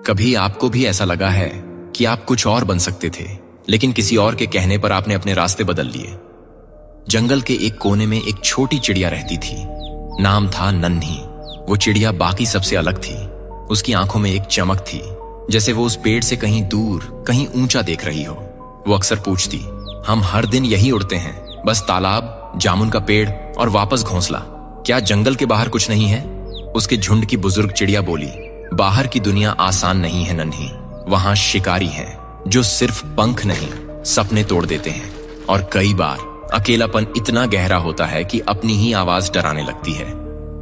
कभी आपको भी ऐसा लगा है कि आप कुछ और बन सकते थे, लेकिन किसी और के कहने पर आपने अपने रास्ते बदल लिए? जंगल के एक कोने में एक छोटी चिड़िया रहती थी। नाम था नन्ही। वो चिड़िया बाकी सबसे अलग थी। उसकी आंखों में एक चमक थी, जैसे वो उस पेड़ से कहीं दूर, कहीं ऊंचा देख रही हो। वो अक्सर पूछती, हम हर दिन यही उड़ते हैं, बस तालाब, जामुन का पेड़ और वापस घोंसला। क्या जंगल के बाहर कुछ नहीं है? उसके झुंड की बुजुर्ग चिड़िया बोली, बाहर की दुनिया आसान नहीं है नन्ही। वहां शिकारी हैं जो सिर्फ पंख नहीं, सपने तोड़ देते हैं। और कई बार अकेलापन इतना गहरा होता है कि अपनी ही आवाज डराने लगती है।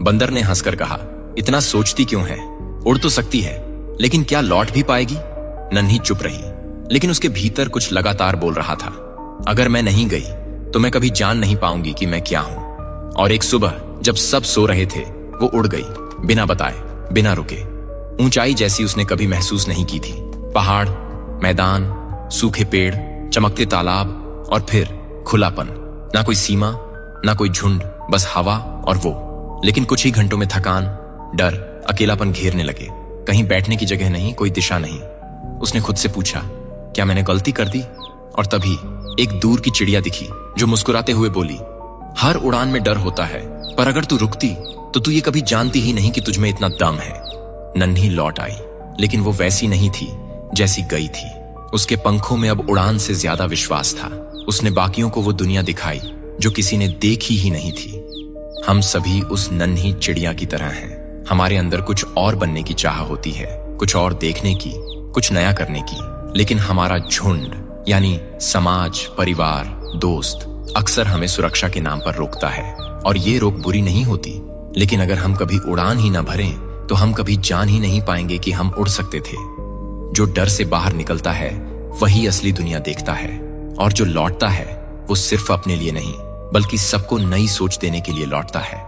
बंदर ने हंसकर कहा, इतना सोचती क्यों है? उड़ तो सकती है, लेकिन क्या लौट भी पाएगी? नन्ही चुप रही, लेकिन उसके भीतर कुछ लगातार बोल रहा था, अगर मैं नहीं गई तो मैं कभी जान नहीं पाऊंगी कि मैं क्या हूं। और एक सुबह जब सब सो रहे थे, वो उड़ गई, बिना बताए, बिना रुके। ऊंचाई जैसी उसने कभी महसूस नहीं की थी। पहाड़, मैदान, सूखे पेड़, चमकते तालाब और फिर खुलापन। ना कोई सीमा, ना कोई झुंड, बस हवा और वो। लेकिन कुछ ही घंटों में थकान, डर, अकेलापन घेरने लगे। कहीं बैठने की जगह नहीं, कोई दिशा नहीं। उसने खुद से पूछा, क्या मैंने गलती कर दी? और तभी एक दूर की चिड़िया दिखी जो मुस्कुराते हुए बोली, हर उड़ान में डर होता है, पर अगर तू रुकती तो तू ये कभी जानती ही नहीं कि तुझमें इतना दम है। नन्ही लौट आई, लेकिन वो वैसी नहीं थी जैसी गई थी। उसके पंखों में अब उड़ान से ज्यादा विश्वास था। उसने बाकियों को वो दुनिया दिखाई जो किसी ने देखी ही नहीं थी। हम सभी उस नन्ही चिड़िया की तरह हैं। हमारे अंदर कुछ और बनने की चाह होती है, कुछ और देखने की, कुछ नया करने की। लेकिन हमारा झुंड यानी समाज, परिवार, दोस्त अक्सर हमें सुरक्षा के नाम पर रोकता है। और ये रोक बुरी नहीं होती, लेकिन अगर हम कभी उड़ान ही न भरें तो हम कभी जान ही नहीं पाएंगे कि हम उड़ सकते थे। जो डर से बाहर निकलता है वही असली दुनिया देखता है, और जो लौटता है वो सिर्फ अपने लिए नहीं, बल्कि सबको नई सोच देने के लिए लौटता है।